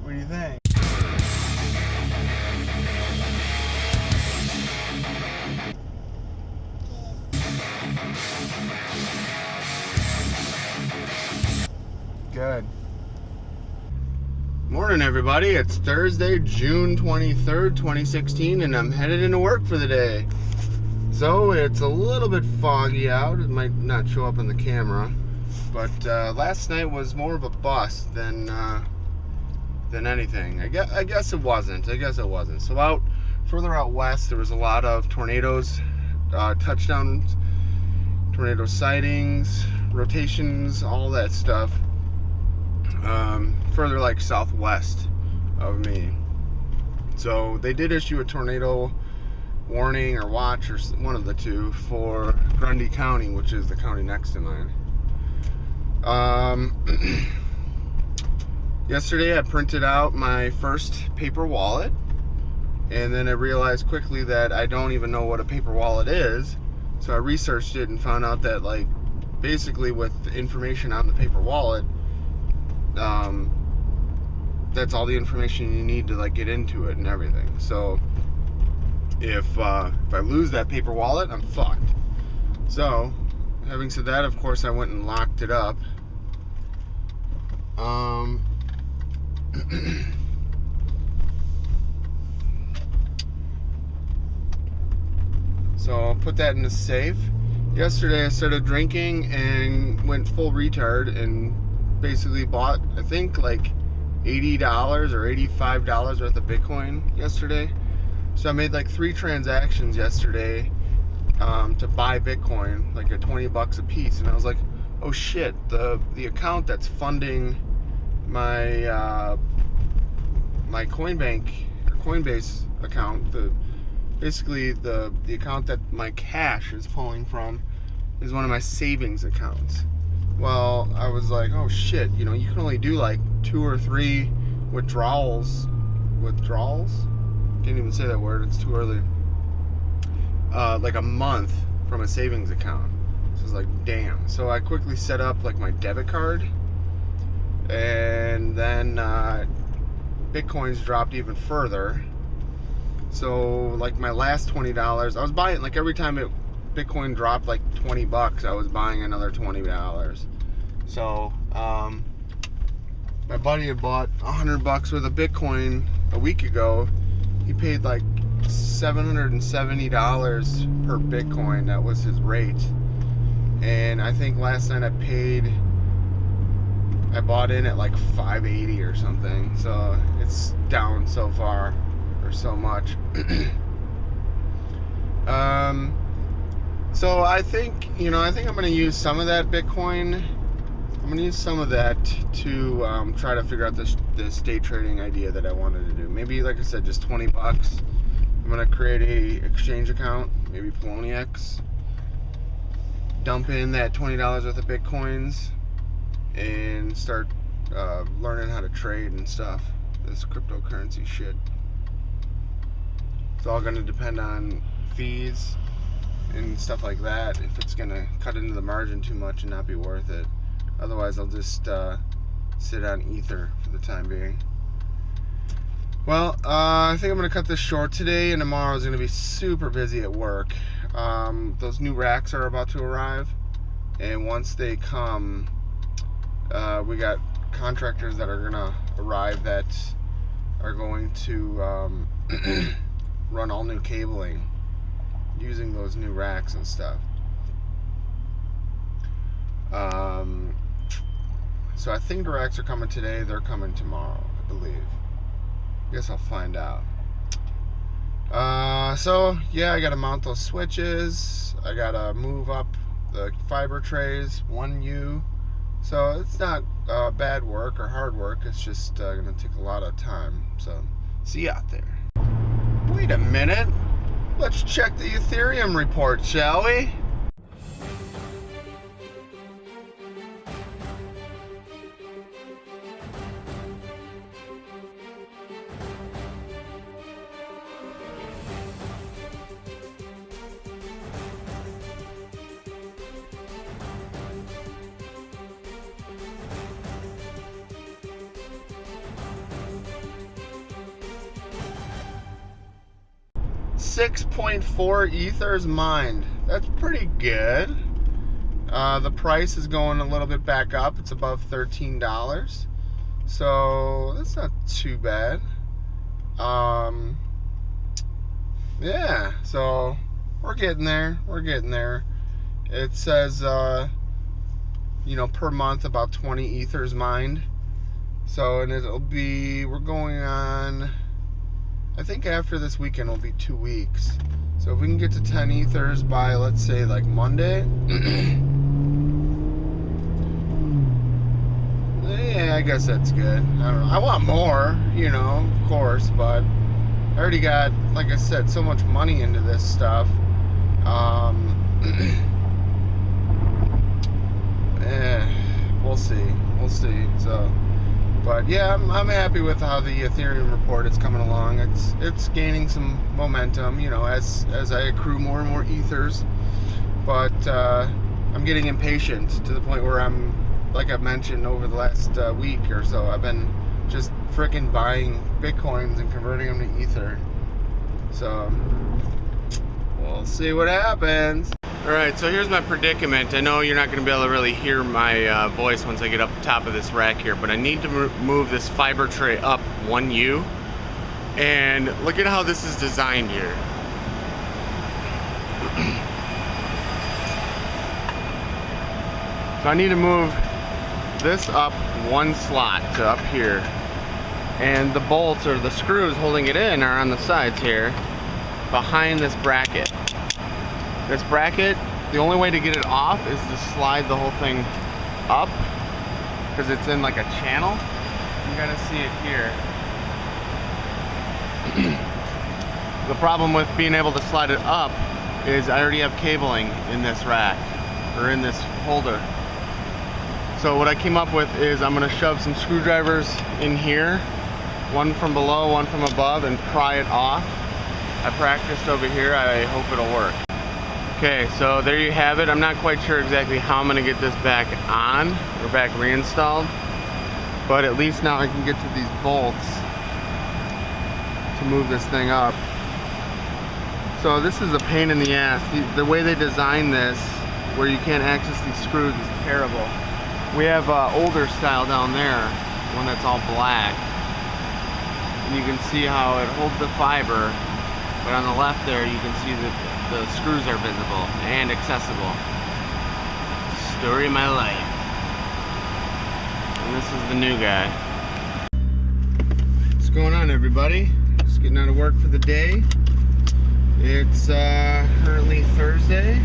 What do you think? Good. Morning, everybody. It's Thursday, June 23rd, 2016, and I'm headed into work for the day. So it's a little bit foggy out. It might not show up on the camera, but last night was more of a bust than anything. I guess it wasn't. So further out west, there was a lot of tornadoes, touchdowns, tornado sightings, rotations, all that stuff. Further like southwest of me. So they did issue a tornado warning or watch, or one of the two, for Grundy County, which is the county next to mine. Yesterday I printed out my first paper wallet, and then I realized quickly that I don't even know what a paper wallet is. So I researched it and found out that, like, basically with the information on the paper wallet, that's all the information you need to, like, get into it and everything. So if I lose that paper wallet, I'm fucked. So having said that, of course I went and locked it up. So I'll put that in the safe. Yesterday I started drinking and went full retard and basically bought, I think, like $80 or $85 worth of Bitcoin yesterday. So I made like 3 transactions yesterday to buy Bitcoin, like at $20 a piece, and I was like, oh shit, the account that's funding my my Coinbase account, basically the account that my cash is pulling from, is one of my savings accounts. Well, I was like, oh shit, you can only do like 2 or 3 withdrawals? Can't even say that word, it's too early. Like a month from a savings account. So I was like, damn. So I quickly set up like my debit card, and then Bitcoin's dropped even further. So like my last $20, I was buying, like, every time Bitcoin dropped like $20, I was buying another $20. So my buddy had bought $100 worth of Bitcoin a week ago. He paid like $770 per Bitcoin. That was his rate. And I think last night I bought in at like $580 or something. So it's down so far, or so much. So I think I'm going to use some of that Bitcoin. I'm going to use some of that to try to figure out this day trading idea that I wanted to do. Maybe, like I said, just $20. I'm going to create a exchange account, maybe Poloniex, dump in that $20 worth of Bitcoins, and start learning how to trade and stuff. This cryptocurrency shit. It's all going to depend on fees and stuff like that, if it's going to cut into the margin too much and not be worth it. Otherwise, I'll just sit on Ether for the time being. Well, I think I'm going to cut this short today, and tomorrow is going to be super busy at work. Those new racks are about to arrive, and once they come, we got contractors that are going to arrive that are going to run all new cabling using those new racks and stuff. So I think the racks are coming today. They're coming tomorrow, I believe. I guess I'll find out. So yeah, I gotta mount those switches. I gotta move up the fiber trays 1U. So it's not bad work or hard work. It's just gonna take a lot of time. So see you out there. Wait a minute. Let's check the Ethereum report, shall we? 6.4 ethers mined. That's pretty good. The price is going a little bit back up. It's above $13. So that's not too bad. Yeah, so we're getting there. We're getting there. It says, you know, per month about 20 ethers mined. So, and it'll be, we're going on, I think after this weekend will be 2 weeks. So if we can get to 10 ethers by, let's say, like Monday. Yeah, I guess that's good. I don't know. I want more, you know, of course, but I already got, like I said, so much money into this stuff. We'll see. We'll see. So, but yeah, I'm happy with how the Ethereum report is coming along. It's gaining some momentum, you know, as I accrue more and more ethers. But I'm getting impatient to the point where I'm, like I've mentioned over the last week or so, I've been just freaking buying Bitcoins and converting them to Ether. So we'll see what happens. Alright, so here's my predicament. I know you're not going to be able to really hear my voice once I get up top of this rack here, but I need to move this fiber tray up 1U. And look at how this is designed here. So I need to move this up 1 slot to up here, and the bolts or the screws holding it in are on the sides here behind this bracket. This bracket, the only way to get it off is to slide the whole thing up, because it's in like a channel. You gotta see it here. The problem with being able to slide it up is I already have cabling in this rack, or in this holder. So what I came up with is I'm gonna shove some screwdrivers in here, one from below, one from above, and pry it off. I practiced over here, I hope it'll work. Okay, so there you have it. I'm not quite sure exactly how I'm gonna get this back on, or back reinstalled, but at least now I can get to these bolts to move this thing up. So this is a pain in the ass. The way they designed this, where you can't access these screws, is terrible. We have older style down there, one that's all black, and you can see how it holds the fiber, but on the left there you can see that the screws are visible and accessible. Story of my life. And this is the new guy. What's going on, everybody? Just getting out of work for the day. It's currently Thursday,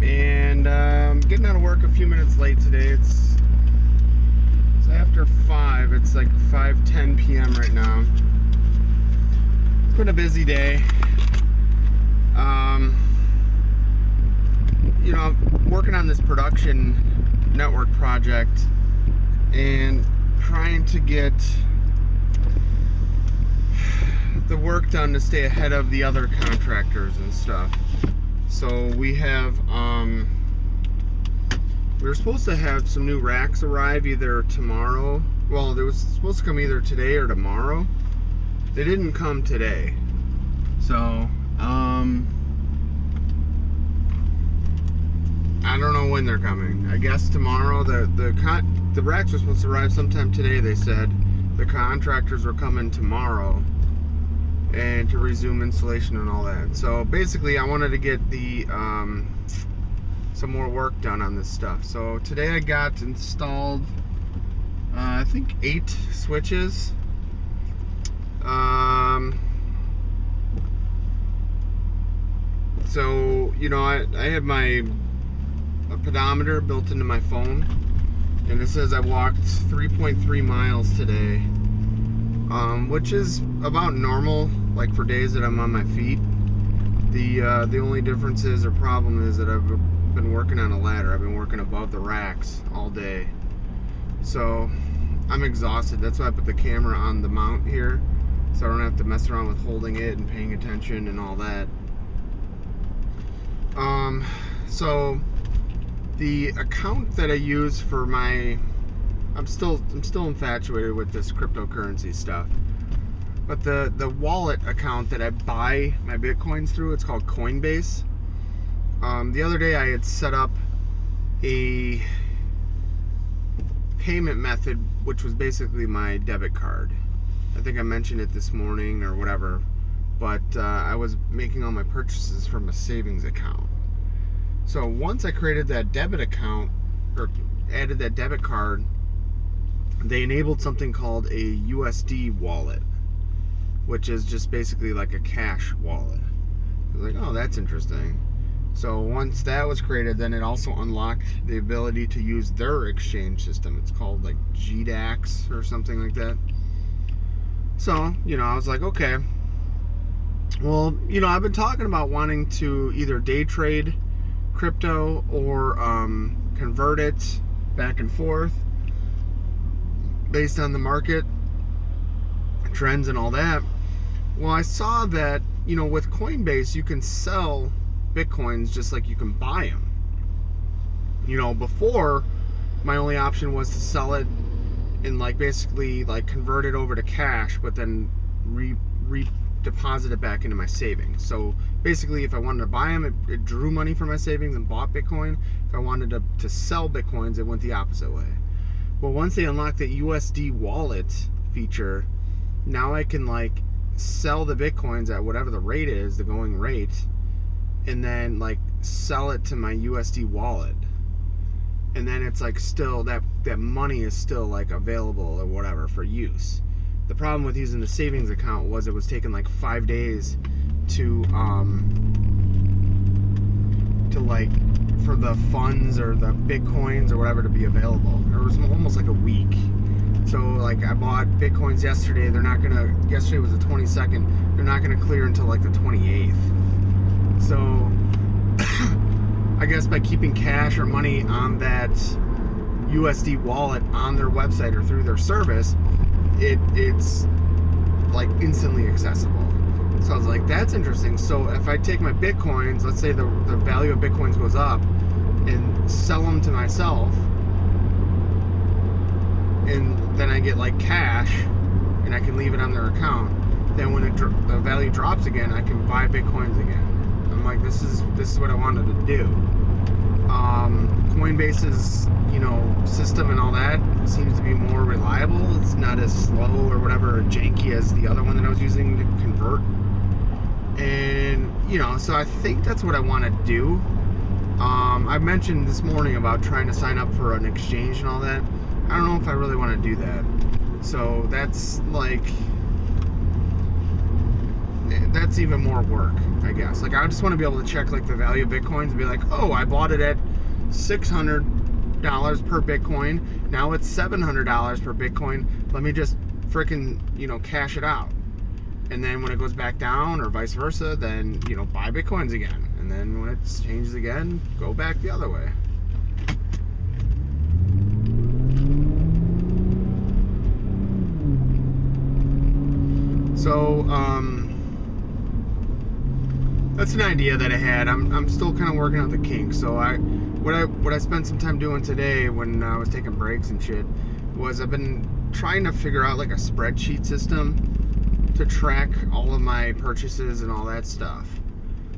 and I'm getting out of work a few minutes late today. It's after 5. It's like 5:10 p.m. right now. It's been a busy day. You know, I'm working on this production network project and trying to get the work done to stay ahead of the other contractors and stuff. So we have, we were supposed to have some new racks arrive either tomorrow. Well, they was supposed to come either today or tomorrow. They didn't come today. So, I don't know when they're coming. I guess tomorrow. The racks were supposed to arrive sometime today, they said. The contractors were coming tomorrow, and to resume installation and all that. So basically I wanted to get the some more work done on this stuff. So today I got installed I think 8 switches. So, you know, I had my pedometer built into my phone, and it says I walked 3.3 miles today, which is about normal, like for days that I'm on my feet. The only difference is, or problem is, that I've been working on a ladder. I've been working above the racks all day, so I'm exhausted. That's why I put the camera on the mount here, so I don't have to mess around with holding it and paying attention and all that. So the account that I use for my, I'm still infatuated with this cryptocurrency stuff. But the wallet account that I buy my Bitcoins through, it's called Coinbase. The other day I had set up a payment method, which was basically my debit card. I think I mentioned it this morning or whatever, but I was making all my purchases from a savings account. So once I created that debit account or added that debit card, they enabled something called a USD wallet, which is just basically like a cash wallet. I was like, oh, that's interesting. So once that was created, then it also unlocked the ability to use their exchange system. It's called like GDAX or something like that. So, I was like, okay. Well, I've been talking about wanting to either day trade crypto or convert it back and forth based on the market trends and all that. Well, I saw that, with Coinbase, you can sell Bitcoins just like you can buy them. Before, my only option was to sell it and basically convert it over to cash, but then deposit it back into my savings. So basically, if I wanted to buy them, it drew money from my savings and bought Bitcoin. If I wanted to sell Bitcoins, it went the opposite way. Well, once they unlocked the USD wallet feature, now I can sell the Bitcoins at whatever the rate is, the going rate, and then sell it to my USD wallet. And then it's still that money is still available or whatever for use. The problem with using the savings account was it was taking 5 days to for the funds or the Bitcoins or whatever to be available. It was almost like a week. So I bought Bitcoins yesterday. Yesterday was the 22nd. They're not gonna clear until the 28th. So I guess by keeping cash or money on that USD wallet on their website or through their service, it's instantly accessible. So I was like, that's interesting. So if I take my Bitcoins, let's say the value of Bitcoins goes up, and sell them to myself, and then I get cash, and I can leave it on their account. Then when the value drops again, I can buy Bitcoins again. I'm like, this is what I wanted to do. Coinbase's system and all that seems to be more reliable. It's not as slow or whatever, or janky as the other one that I was using to convert. And so I think that's what I want to do. I mentioned this morning about trying to sign up for an exchange and all that. I don't know if I really want to do that. So that's that's even more work, I guess. I just want to be able to check the value of Bitcoins and be like, oh, I bought it at $600 per Bitcoin. Now it's $700 per Bitcoin. Let me just frickin' cash it out. And then when it goes back down or vice versa, then buy Bitcoins again. And then when it changes again, go back the other way. So that's an idea that I had. I'm still kind of working out the kinks. So what I spent some time doing today when I was taking breaks and shit was I've been trying to figure out a spreadsheet system to track all of my purchases and all that stuff.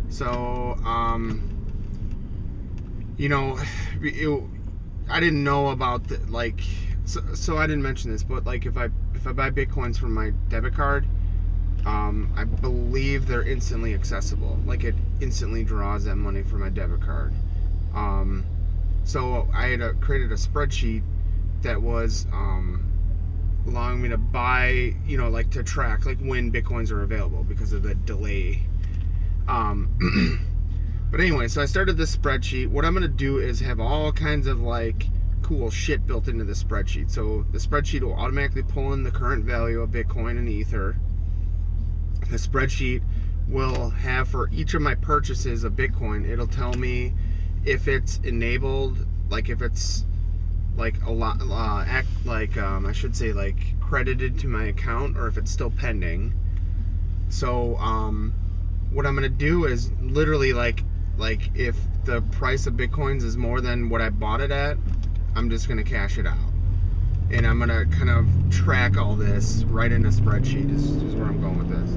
So I didn't know about so I didn't mention this, but if I buy Bitcoins from my debit card, I believe they're instantly accessible. It instantly draws that money from my debit card. So I had created a spreadsheet that was allowing me to buy, to track when Bitcoins are available because of the delay. But anyway, so I started this spreadsheet. What I'm gonna do is have all kinds of cool shit built into the spreadsheet. So the spreadsheet will automatically pull in the current value of Bitcoin and Ether. The spreadsheet will have for each of my purchases of Bitcoin, it'll tell me if it's enabled, if it's I should say credited to my account, or if it's still pending. So what I'm gonna do is literally if the price of Bitcoins is more than what I bought it at, I'm just gonna cash it out. and I'm gonna kind of track all this right in a spreadsheet is where I'm going with this.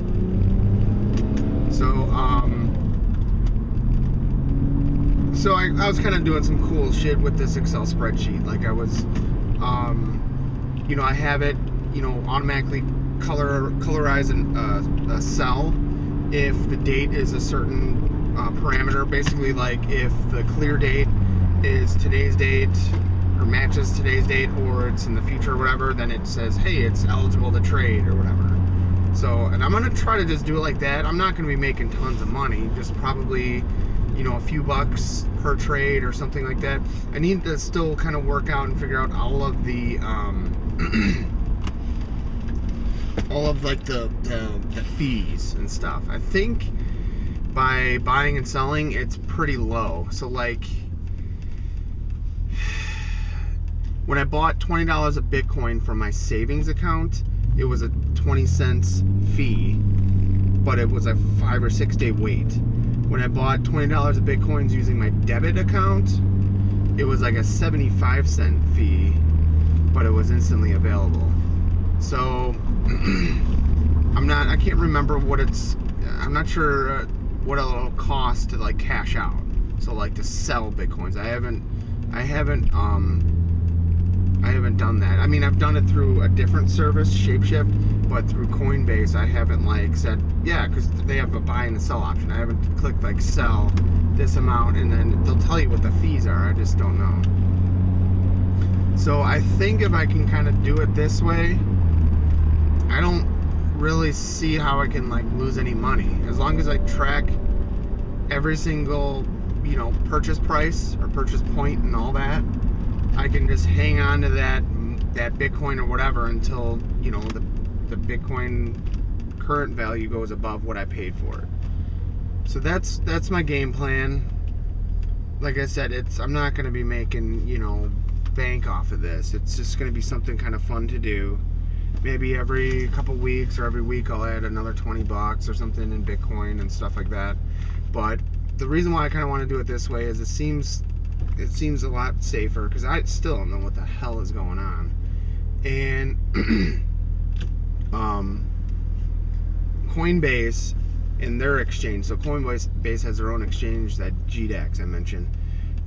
So I was kind of doing some cool shit with this Excel spreadsheet. Like I was, you know, I have it, you know, automatically colorize a cell if the date is a certain parameter. Basically, like if the clear date is today's date or matches today's date, or it's in the future or whatever, then it says, hey, it's eligible to trade or whatever. So, and I'm gonna try to just do it like that. I'm not gonna be making tons of money, just probably, you know, a few bucks per trade or something like that. I need to still kind of work out and figure out all of the all of like the fees and stuff. I think by buying and selling, it's pretty low. So like when I bought $20 of Bitcoin from my savings account, it was a 20 cents fee, but it was a 5 or 6 day wait. When I bought $20 of Bitcoins using my debit account, it was like a 75-cent fee, but it was instantly available. So I can't remember what I'm not sure what it'll cost to like cash out. So like to sell Bitcoins. I haven't done that. I mean, I've done it through a different service, Shapeshift, but through Coinbase, I haven't like said, yeah, because they have a buy and a sell option. I haven't clicked like sell this amount, and then they'll tell you what the fees are. I just don't know. So I think if I can kind of do it this way, I don't really see how I can like lose any money. As long as I track every single, you know, purchase price or purchase point and all that, I can just hang on to that Bitcoin or whatever until, you know, the Bitcoin current value goes above what I paid for it. So that's my game plan. Like I said, I'm not going to be making, you know, bank off of this. It's just going to be something kind of fun to do. Maybe every couple weeks or every week I'll add another 20 bucks or something in Bitcoin and stuff like that. But the reason why I kind of want to do it this way is it seems a lot safer, because I still don't know what the hell is going on. And Coinbase and their exchange, so Coinbase has their own exchange, that GDAX I mentioned.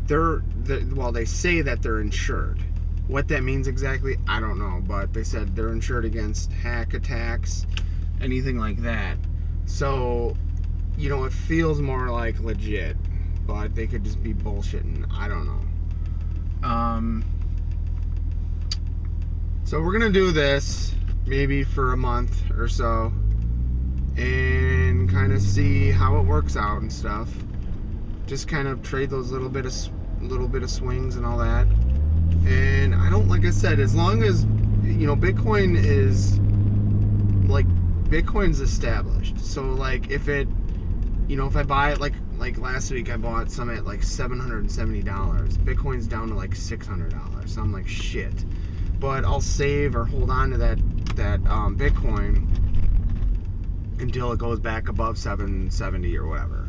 Well, they say that they're insured. What that means exactly, I don't know, but they said they're insured against hack attacks, anything like that. So, you know, it feels more like legit, but they could just be bullshitting. I don't know. So we're gonna do this maybe for a month or so and kind of see how it works out and stuff. Just kind of trade those little bit of swings and all that. And I don't, like I said, as long as, you know, Bitcoin's established. So like if it, you know, if I buy it like last week I bought some at like $770. Bitcoin's down to like $600. So I'm like, shit. But I'll save or hold on to that Bitcoin until it goes back above 770 or whatever.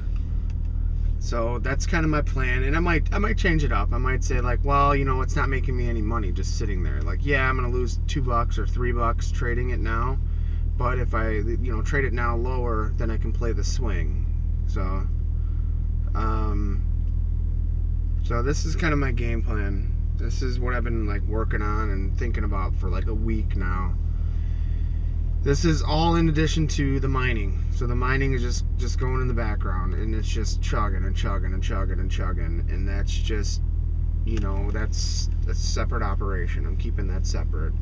So that's kind of my plan, and I might change it up. I might say like, well, you know, it's not making me any money just sitting there. Like, yeah, I'm gonna lose $2 or $3 trading it now, but if I, you know, trade it now lower, then I can play the swing. So so this is kind of my game plan. This is what I've been like working on and thinking about for like a week now. This is all in addition to the mining. So the mining is just going in the background, and it's just chugging and chugging and chugging and chugging, and that's just, you know, that's a separate operation. I'm keeping that separate.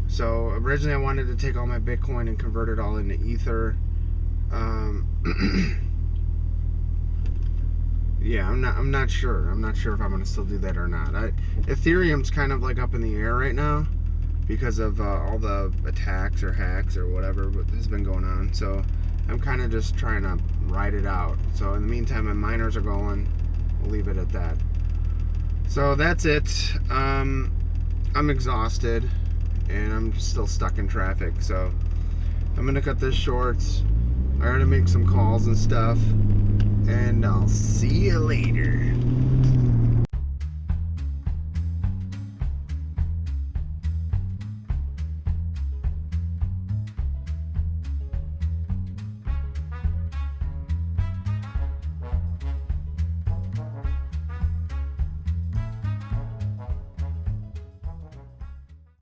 So originally I wanted to take all my Bitcoin and convert it all into Ether. Yeah, I'm not sure. I'm not sure if I'm gonna still do that or not. Ethereum's kind of like up in the air right now because of all the attacks or hacks or whatever has been going on. So I'm kind of just trying to ride it out. So in the meantime, my miners are going. We'll leave it at that. So that's it. I'm exhausted and I'm still stuck in traffic. So I'm gonna cut this short. I gotta make some calls and stuff. And I'll see you later.